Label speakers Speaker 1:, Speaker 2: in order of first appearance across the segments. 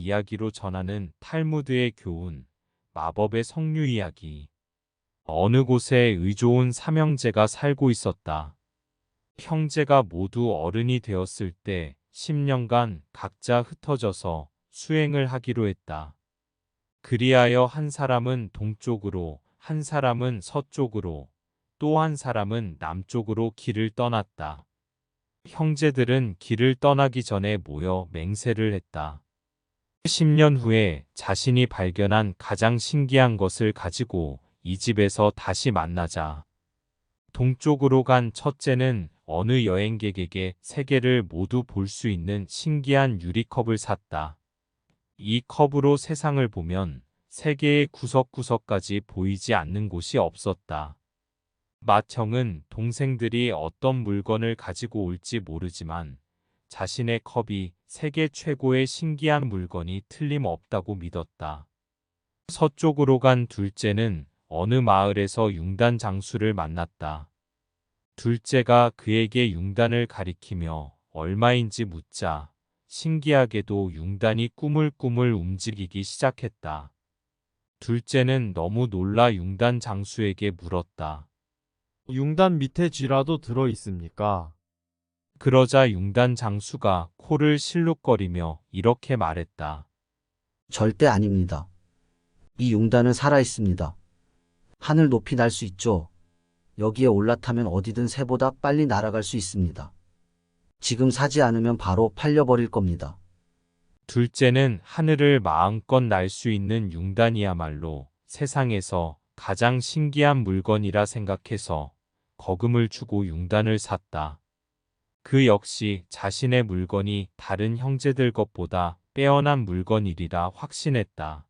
Speaker 1: 이야기로 전하는 탈무드의 교훈, 마법의 석류 이야기. 어느 곳에 의좋은 삼형제가 살고 있었다. 형제가 모두 어른이 되었을 때 10년간 각자 흩어져서 수행을 하기로 했다. 그리하여 한 사람은 동쪽으로, 한 사람은 서쪽으로, 또 한 사람은 남쪽으로 길을 떠났다. 형제들은 길을 떠나기 전에 모여 맹세를 했다. 10년 후에 자신이 발견한 가장 신기한 것을 가지고 이 집에서 다시 만나자. 동쪽으로 간 첫째는 어느 여행객에게 세계를 모두 볼 수 있는 신기한 유리컵을 샀다. 이 컵으로 세상을 보면 세계의 구석구석까지 보이지 않는 곳이 없었다. 맏형은 동생들이 어떤 물건을 가지고 올지 모르지만 자신의 컵이 세계 최고의 신기한 물건이 틀림없다고 믿었다. 서쪽으로 간 둘째는 어느 마을에서 융단 장수를 만났다. 둘째가 그에게 융단을 가리키며 얼마인지 묻자 신기하게도 융단이 꾸물꾸물 움직이기 시작했다. 둘째는 너무 놀라 융단 장수에게 물었다.
Speaker 2: 융단 밑에 쥐라도 들어 있습니까?
Speaker 1: 그러자 융단 장수가 코를 실룩거리며 이렇게 말했다.
Speaker 3: 절대 아닙니다. 이 융단은 살아 있습니다. 하늘 높이 날 수 있죠. 여기에 올라타면 어디든 새보다 빨리 날아갈 수 있습니다. 지금 사지 않으면 바로 팔려버릴 겁니다.
Speaker 1: 둘째는 하늘을 마음껏 날 수 있는 융단이야말로 세상에서 가장 신기한 물건이라 생각해서 거금을 주고 융단을 샀다. 그 역시 자신의 물건이 다른 형제들 것보다 빼어난 물건이리라 확신했다.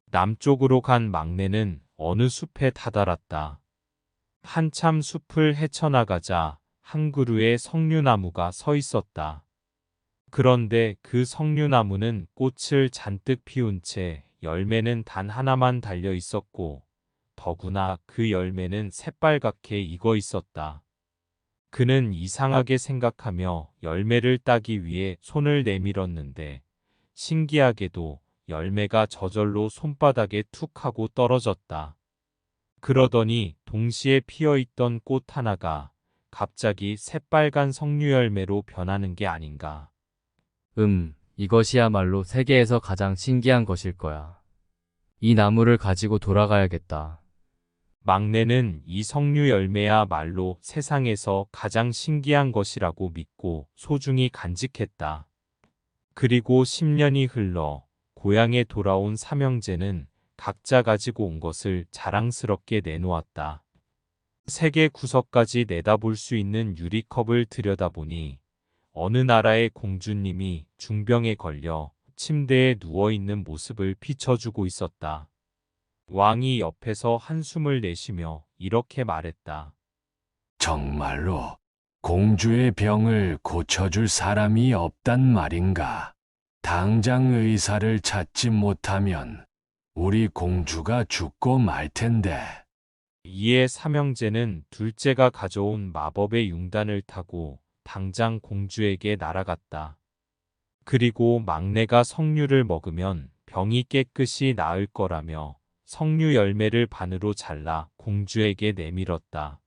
Speaker 1: 남쪽으로 간 막내는 어느 숲에 다다랐다. 한참 숲을 헤쳐나가자 한 그루의 석류나무가 서 있었다. 그런데 그 석류나무는 꽃을 잔뜩 피운 채 열매는 단 하나만 달려 있었고 더구나 그 열매는 새빨갛게 익어 있었다. 그는 이상하게 생각하며 열매를 따기 위해 손을 내밀었는데 신기하게도 열매가 저절로 손바닥에 툭 하고 떨어졌다. 그러더니 동시에 피어있던 꽃 하나가 갑자기 새빨간 석류 열매로 변하는 게 아닌가.
Speaker 4: 이것이야말로 세계에서 가장 신기한 것일 거야. 이 나무를 가지고 돌아가야겠다.
Speaker 1: 막내는 이 석류 열매야말로 세상에서 가장 신기한 것이라고 믿고 소중히 간직했다. 그리고 10년이 흘러 고향에 돌아온 삼형제는 각자 가지고 온 것을 자랑스럽게 내놓았다. 세계 구석까지 내다볼 수 있는 유리컵을 들여다보니 어느 나라의 공주님이 중병에 걸려 침대에 누워있는 모습을 비춰주고 있었다. 왕이 옆에서 한숨을 내쉬며 이렇게 말했다.
Speaker 5: 정말로 공주의 병을 고쳐줄 사람이 없단 말인가? 당장 의사를 찾지 못하면 우리 공주가 죽고 말 텐데.
Speaker 1: 이에 삼형제는 둘째가 가져온 마법의 융단을 타고 당장 공주에게 날아갔다. 그리고 막내가 석류를 먹으면 병이 깨끗이 나을 거라며 석류 열매를 반으로 잘라 공주에게 내밀었다.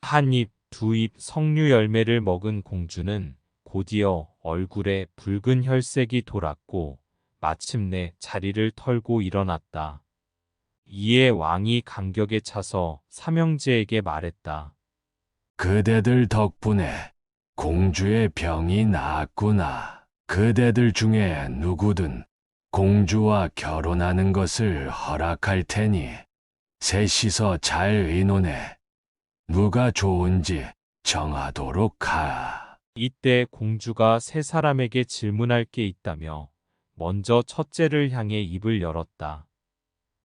Speaker 1: 한 입, 두 입 석류 열매를 먹은 공주는 곧이어 얼굴에 붉은 혈색이 돌았고 마침내 자리를 털고 일어났다. 이에 왕이 감격에 차서 삼형제에게 말했다.
Speaker 5: 그대들 덕분에 공주의 병이 나았구나. 그대들 중에 누구든 공주와 결혼하는 것을 허락할 테니 셋이서 잘 의논해 누가 좋은지 정하도록 하.
Speaker 1: 이때 공주가 세 사람에게 질문할 게 있다며 먼저 첫째를 향해 입을 열었다.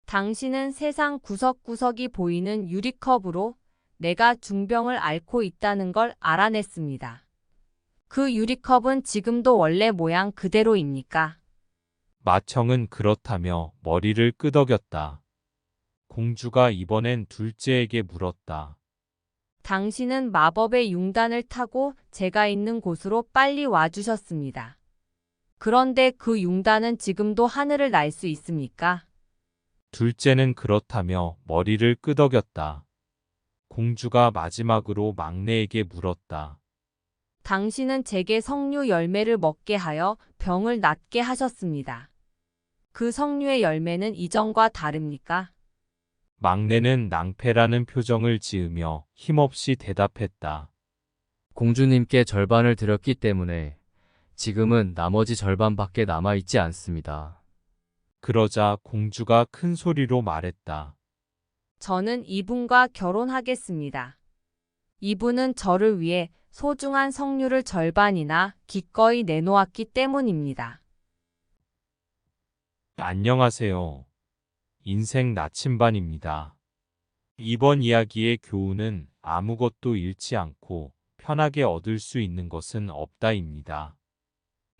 Speaker 6: 당신은 세상 구석구석이 보이는 유리컵으로 내가 중병을 앓고 있다는 걸 알아냈습니다. 그 유리컵은 지금도 원래 모양 그대로입니까?
Speaker 1: 맏형은 그렇다며 머리를 끄덕였다. 공주가 이번엔 둘째에게 물었다.
Speaker 6: 당신은 마법의 융단을 타고 제가 있는 곳으로 빨리 와주셨습니다. 그런데 그 융단은 지금도 하늘을 날 수 있습니까?
Speaker 1: 둘째는 그렇다며 머리를 끄덕였다. 공주가 마지막으로 막내에게 물었다.
Speaker 6: 당신은 제게 석류 열매를 먹게 하여 병을 낫게 하셨습니다. 그 석류의 열매는 이전과 다릅니까?
Speaker 1: 막내는 낭패라는 표정을 지으며 힘없이 대답했다.
Speaker 4: 공주님께 절반을 드렸기 때문에 지금은 나머지 절반밖에 남아있지 않습니다.
Speaker 1: 그러자 공주가 큰 소리로 말했다.
Speaker 6: 저는 이분과 결혼하겠습니다. 이분은 저를 위해 소중한 석류를 절반이나 기꺼이 내놓았기 때문입니다.
Speaker 1: 안녕하세요. 인생 나침반입니다. 이번 이야기의 교훈은 아무것도 잃지 않고 편하게 얻을 수 있는 것은 없다입니다.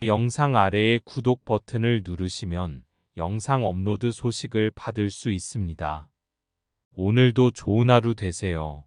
Speaker 1: 영상 아래의 구독 버튼을 누르시면 영상 업로드 소식을 받을 수 있습니다. 오늘도 좋은 하루 되세요.